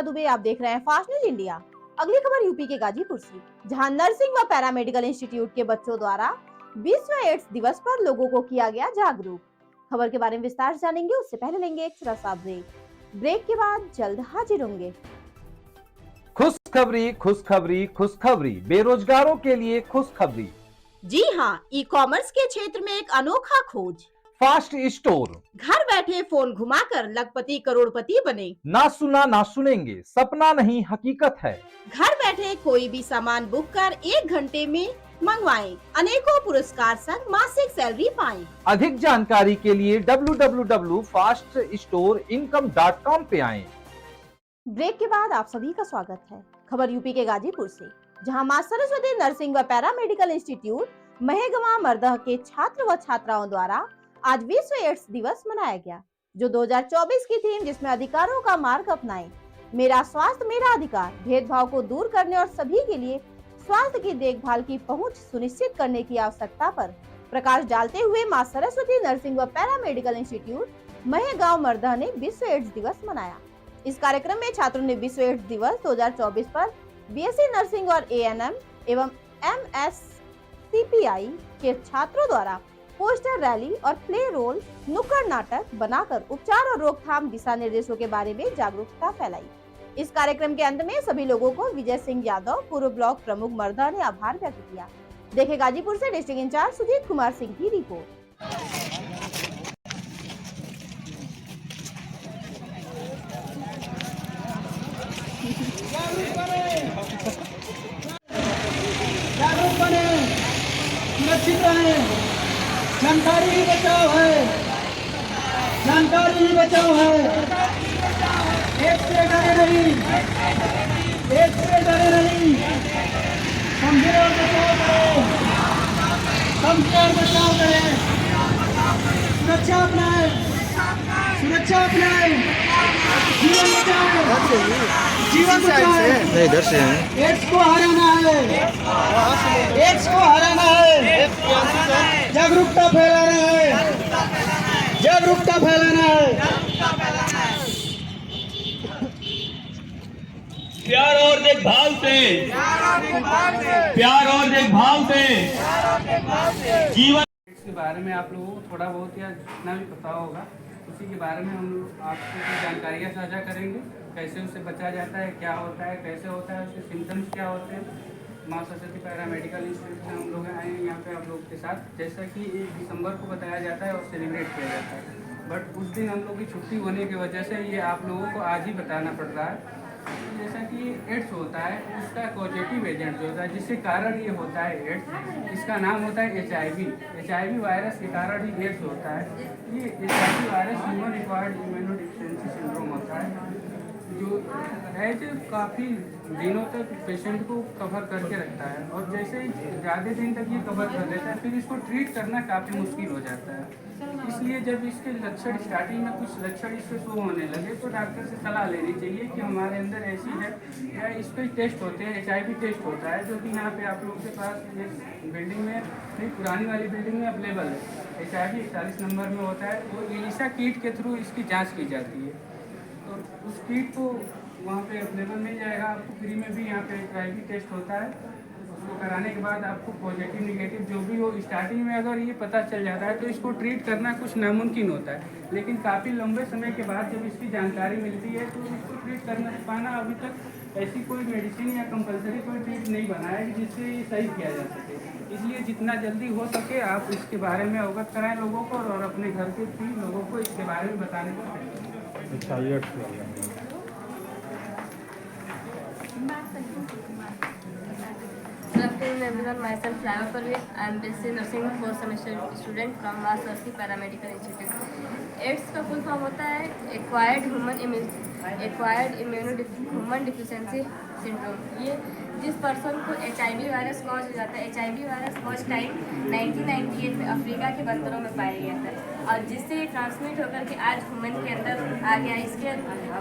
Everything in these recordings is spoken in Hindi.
दुबे, आप देख रहे हैं फास्ट न्यूज इंडिया। अगली खबर यूपी के गाजीपुर से, जहां नर्सिंग व पैरामेडिकल इंस्टीट्यूट के बच्चों द्वारा विश्व एड्स दिवस पर लोगों को किया गया जागरूक। खबर के बारे में विस्तार से जानेंगे, उससे पहले लेंगे एक छोटा सा ब्रेक के बाद जल्द हाजिर होंगे। खुशखबरी खुशखबरी खुशखबरी, बेरोजगारों के लिए खुशखबरी। जी हाँ, ई कॉमर्स के क्षेत्र में एक अनोखा खोज, फास्ट स्टोर। घर बैठे फोन घुमाकर लखपति करोड़पति बने। ना सुना ना सुनेंगे, सपना नहीं हकीकत है। घर बैठे कोई भी सामान बुक कर 1 घंटे में मंगवाएं, अनेकों पुरस्कार संग मासिक सैलरी पाएं। अधिक जानकारी के लिए www.faststoreincome.com पे आएं। ब्रेक के बाद आप सभी का स्वागत है। खबर यूपी के गाजीपुर से, जहां मां सरस्वती नर्सिंग व पैरामेडिकल इंस्टीट्यूट महेगवा मरदह के छात्र व छात्राओं द्वारा आज विश्व एड्स दिवस मनाया गया, जो 2024 की थीम, जिसमें अधिकारों का मार्ग अपनाएं, मेरा स्वास्थ्य मेरा अधिकार, भेदभाव को दूर करने और सभी के लिए स्वास्थ्य की देखभाल की पहुंच सुनिश्चित करने की आवश्यकता पर प्रकाश डालते हुए मां सरस्वती नर्सिंग व पैरामेडिकल इंस्टीट्यूट महेगांव मरदह ने विश्व एड्स दिवस मनाया। इस कार्यक्रम में छात्रों ने विश्व एड्स दिवस 2024 पर बीएससी नर्सिंग और एएनएम एवं एमएससीपीआई के छात्रों द्वारा पोस्टर रैली और प्ले रोल नुक्कड़ नाटक बनाकर उपचार और रोकथाम दिशा निर्देशों के बारे में जागरूकता फैलाई। इस कार्यक्रम के अंत में सभी लोगों को विजय सिंह यादव, पूर्व ब्लॉक प्रमुख मरदह, ने आभार व्यक्त किया। देखे गाजीपुर से डिस्ट्रिक्ट इंचार्ज सुजीत कुमार सिंह की रिपोर्ट। जागरूक बने, सुरक्षित रहे, जानकारी ही बचाव है, जानकारी ही बचाव है। एक से डरे नहीं, एक से डरे नहीं, समझे और बचाव करें, समझे और बचाव करें, सुरक्षा अपनाएं, सुरक्षा अपनाएं, जीवन बचाएं, जीवन बचाएं। नहीं, इधर से हैं। एड्स को हराना है, एड्स को हराना है, जागरूकता फैलाना है, जागरूकता फैलाना है। प्यार और देखभाल से, प्यार और देखभाल से जीवन के बारे में आप लोगों को थोड़ा बहुत या जितना भी पता होगा उसी के बारे में हम लोग आपसे कुछ जानकारियाँ साझा करेंगे। कैसे उससे बचा जाता है, क्या होता है, कैसे होता है, उसके सिम्टम्स क्या होते हैं। मां सरस्वती पैरामेडिकल इंस्टीट्यूट से हम लोग आए हैं यहाँ पे आप लोग के साथ। जैसा कि 1 दिसंबर को बताया जाता है और सेलिब्रेट किया जाता है, बट उस दिन हम लोग की छुट्टी होने की वजह से ये आप लोगों को आज ही बताना पड़ रहा है। जैसा कि एड्स होता है, उसका पॉजिटिव एजेंट जो होता है, जिसके कारण ये होता है एड्स, इसका नाम होता है HIV वायरस के कारण ही एड्स होता है। ये HIV virus human acquired immunodeficiency syndrome होता है, जो है जो काफ़ी दिनों तक पेशेंट को कवर करके रखता है, और जैसे ही ज़्यादा दिन तक ये कवर कर लेता है, फिर इसको ट्रीट करना काफ़ी मुश्किल हो जाता है। इसलिए जब इसके लक्षण स्टार्टिंग में कुछ लक्षण इससे शो होने लगे तो डॉक्टर से सलाह लेनी चाहिए कि हमारे अंदर ऐसी है, या इस पर टेस्ट होते हैं, HIV टेस्ट होता है, जो कि यहाँ पे आप लोगों के पास एक बिल्डिंग में, नहीं पुरानी वाली बिल्डिंग में अवेलेबल है। HIV 41 नंबर में होता है, वो ELISA किट के थ्रू इसकी जाँच की जाती है। तो उस किट को वहाँ पे अवेलेबल मिल जाएगा आपको, फ्री में भी यहाँ पे HIV टेस्ट होता है। उसको कराने के बाद आपको पॉजिटिव निगेटिव जो भी हो, स्टार्टिंग में अगर ये पता चल जाता है तो इसको ट्रीट करना कुछ नामुमकिन होता है, लेकिन काफ़ी लंबे समय के बाद जब इसकी जानकारी मिलती है तो इसको ट्रीट करना पाना अभी तक ऐसी कोई मेडिसिन या कंपलसरी कोई ट्रीट नहीं बना है जिससे ये सही किया जा सके। इसलिए जितना जल्दी हो सके आप इसके बारे में अवगत कराएं लोगों को, और अपने घर के भी लोगों को इसके बारे में बताने को करें। Good afternoon everyone, myself Flava Parveen. I am BSc Nursing 4th semester student from मां सरस्वती पैरामेडिकल इंस्टीट्यूट। एड्स का फुल फॉर्म होता है एक्वायर्ड ह्यूमन डिफिशिएंसी सिंड्रोम। ये जिस पर्सन को HIV वायरस कॉज हो जाता है, HIV वायरस फर्स्ट टाइम 1998 में अफ्रीका के बंदरों में पाया गया था। और जिससे ये ट्रांसमिट होकर के आज ह्यूमन के अंदर आ गया। इसके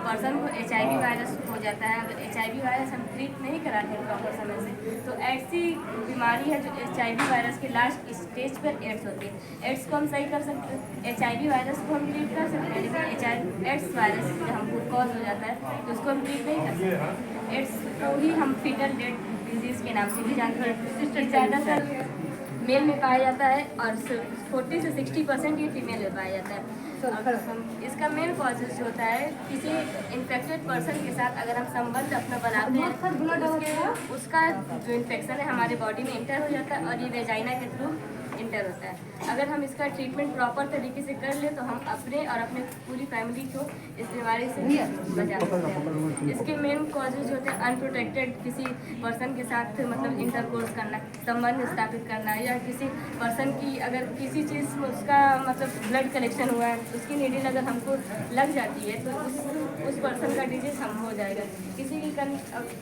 पर्सन को HIV वायरस हो जाता है। अगर HIV वायरस हम ट्रीट नहीं कराते हैं प्रॉपर समय से तो ऐसी बीमारी है जो HIV वायरस के लास्ट स्टेज पर एड्स होती है। एड्स को हम सही कर सकते हैं, HIV वायरस को हम ट्रीट कर सकते हैं, लेकिन एड्स वायरस जब हमको कॉज हो जाता है तो उसको हम ट्रीट नहीं कर सकते। एड्स को ही हम फीटल डेथ डिजीज़ के नाम से भी जानते हैं। ज़्यादातर मेल में पाया जाता है और 40 से 60% ये फीमेल में पाया जाता है। और इसका मेन कॉजेज होता है किसी इन्फेक्टेड पर्सन के साथ अगर हम संबंध अपना बनाते हैं उसका जो इन्फेक्शन है हमारे बॉडी में इंटर हो जाता है और ये वेजाइना के थ्रू इंटर होता है। अगर हम इसका ट्रीटमेंट प्रॉपर तरीके से कर ले तो हम अपने और अपने पूरी फैमिली को इस बीमारी से बचा सकते हैं। इसके मेन कॉजेज होते हैं अनप्रोटेक्टेड किसी पर्सन के साथ मतलब इंटरकोर्स करना, संबंध स्थापित करना, या किसी पर्सन की अगर किसी चीज़ में उसका मतलब ब्लड कलेक्शन हुआ है उसकी नीडल अगर हमको लग जाती है तो उस पर्सन का डिजीज हम हो जाएगा। किसी की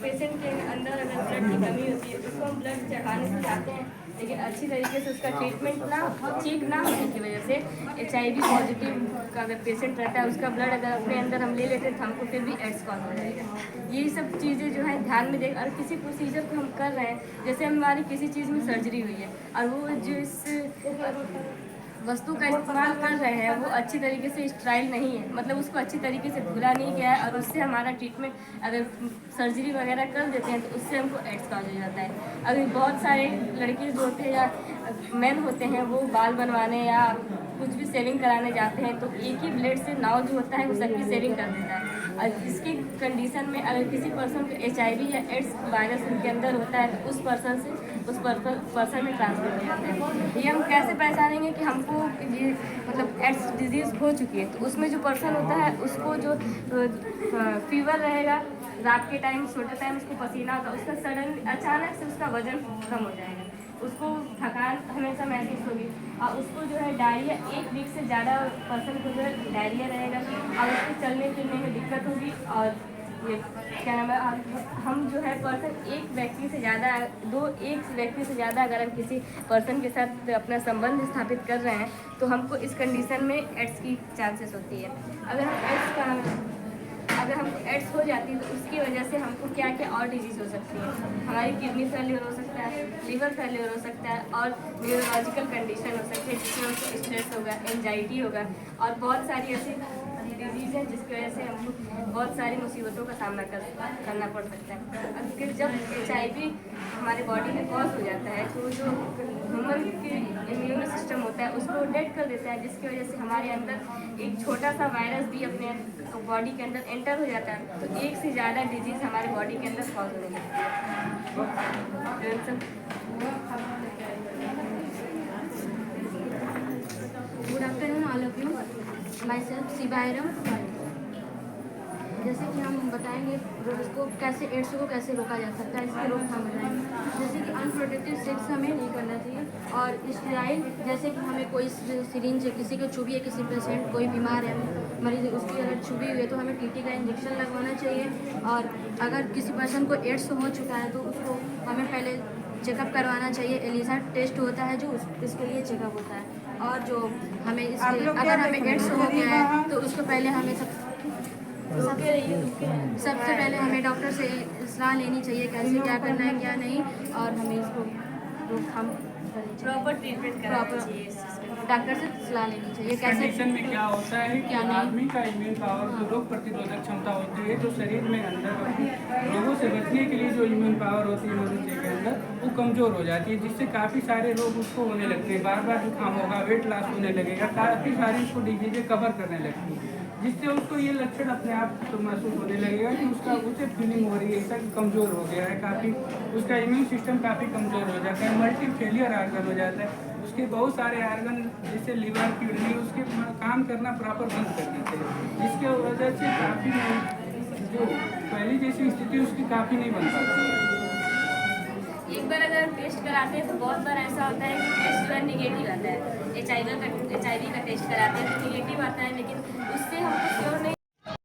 पेशेंट के अंदर अगर ब्लड की कमी होती है उसको हम ब्लड चढ़ाने से चाहते हैं लेकिन अच्छी तरीके से उसका ट्रीटमेंट ना ठीक ना होने की वजह से HIV पॉजिटिव का अगर पेशेंट रहता है उसका ब्लड अगर अपने अंदर हम ले लेते हैं तो हमको फिर भी एड्स कॉज हो जाएगा। यही सब चीज़ें जो है ध्यान में देख और किसी प्रोसीजर को हम कर रहे हैं जैसे हमारी किसी चीज़ में सर्जरी हुई है और वो जिस वस्तु का इस्तेमाल कर रहे हैं वो अच्छी तरीके से स्ट्राइल नहीं है, मतलब उसको अच्छी तरीके से धुला नहीं गया है और उससे हमारा ट्रीटमेंट अगर सर्जरी वगैरह कर देते हैं तो उससे हमको एड्स कॉज हो जाता है। अगर बहुत सारे लड़के जो होते हैं या मेन होते हैं वो बाल बनवाने या कुछ भी सेविंग कराने जाते हैं तो एक ही ब्लेड से नाव जो होता है वो सबकी सेविंग कर देता है। और इसकी कंडीशन में अगर किसी पर्सन को HIV या एड्स वायरस उनके अंदर होता है तो उस पर्सन से उस पर्सन में ट्रांसफर हो जाता है। ये हम कैसे पहचानेंगे कि हमको ये मतलब एड्स डिजीज़ हो चुकी है? तो उसमें जो पर्सन होता है उसको जो फीवर रहेगा रात के टाइम सोते टाइम उसको पसीना होता है, उसका सडन अचानक से उसका वजन कम हो जाएगा, उसको थकान हमेशा महसूस होगी और उसको जो है डायरिया 1 वीक से ज़्यादा पर्सन को जो है डायरिया रहेगा और उसको चलने फिरने में दिक्कत होगी। और ये क्या नाम है हम जो है पर्सन एक व्यक्ति से ज़्यादा अगर हम किसी पर्सन के साथ अपना संबंध स्थापित कर रहे हैं तो हमको इस कंडीशन में एड्स की चांसेस होती है। अगर हमको एड्स हो जाती है तो उसकी वजह से हमको क्या क्या और डिजीज़ हो सकती है। हमारी किडनी फेलियर हो सकता है, लिवर फेलियर हो सकता है और न्यूरोलॉजिकल कंडीशन हो सकती है जिसमें उसको स्ट्रेस होगा, एंजाइटी होगा और बहुत सारी ऐसी डिजीज़ है जिसकी वजह से हमको बहुत सारी मुसीबतों का सामना करना पड़ सकता है। अगर जब HIV हमारे बॉडी में कॉज हो जाता है तो जो ह्यूमन के इम्यून सिस्टम होता है उसको डेड कर देता है जिसकी वजह से हमारे अंदर एक छोटा सा वायरस भी अपने बॉडी के अंदर एंटर हो जाता है तो एक से ज़्यादा डिजीज़ हमारे बॉडी के अंदर कॉज होने लगती है। Good afternoon all of you, myself Shibayram. जैसे कि हम बताएंगे इसको कैसे एड्स को कैसे रोका जा सकता है, इसकी रोकथाम बताएंगे। जैसे कि अनप्रोटेक्टेड सेक्स हमें नहीं करना चाहिए और स्टेराइल जैसे कि हमें कोई सिरिंज किसी को चुभी है, किसी पेशेंट कोई बीमार है मरीज उसकी अगर चुभी हुई है तो हमें TT का इंजेक्शन लगवाना चाहिए। और अगर किसी पर्सन को एड्स हो चुका है तो उसको हमें पहले चेकअप करवाना चाहिए। एलिसा टेस्ट होता है जो इसके लिए चेकअप होता है। और जो हमें अगर हमें एड्स हो गया है तो उसको पहले हमें सबसे पहले हमें डॉक्टर से सलाह लेनी चाहिए कैसे क्या करना है क्या नहीं, और हमें इसको रोकथाम प्रॉपर ट्रीटमेंट कराना चाहिए, डॉक्टर से सलाह लेनी चाहिए इस कैसे कंडीशन में क्या होता है कि क्या नहीं। आदमी का इम्यून पावर जो रोग प्रतिरोधक क्षमता होती है जो शरीर में अंदर रोगों से बचने के लिए जो इम्यून पावर होती है मनुष्य के अंदर वो कमज़ोर हो जाती है जिससे काफ़ी सारे रोग उसको होने लगते हैं। बार बार जुकाम होगा, वेट लॉस होने लगेगा, काफ़ी सारी उसको डिजीजें कवर करने लगती है जिससे उसको ये लक्षण अपने आप तो महसूस होने लगेगा कि उसका उसे फीलिंग हो रही है ऐसा कि कमज़ोर हो गया है, काफ़ी उसका इम्यून सिस्टम काफ़ी कमज़ोर हो जाता है, मल्टी फेलियर आर्गन हो जाता है, उसके बहुत सारे आर्गन जैसे लिवर, किडनी उसके काम करना प्रॉपर बंद कर देते हैं जिसके वजह से काफ़ी जो पहली जैसी स्थिति उसकी काफ़ी नहीं बन पाती है। एक बार अगर टेस्ट कराते हैं तो बहुत बार ऐसा होता है कि टेस्ट जो है निगेटिव आता है। HIV का टेस्ट कराते हैं तो निगेटिव आता है लेकिन उससे हमको श्योर नहीं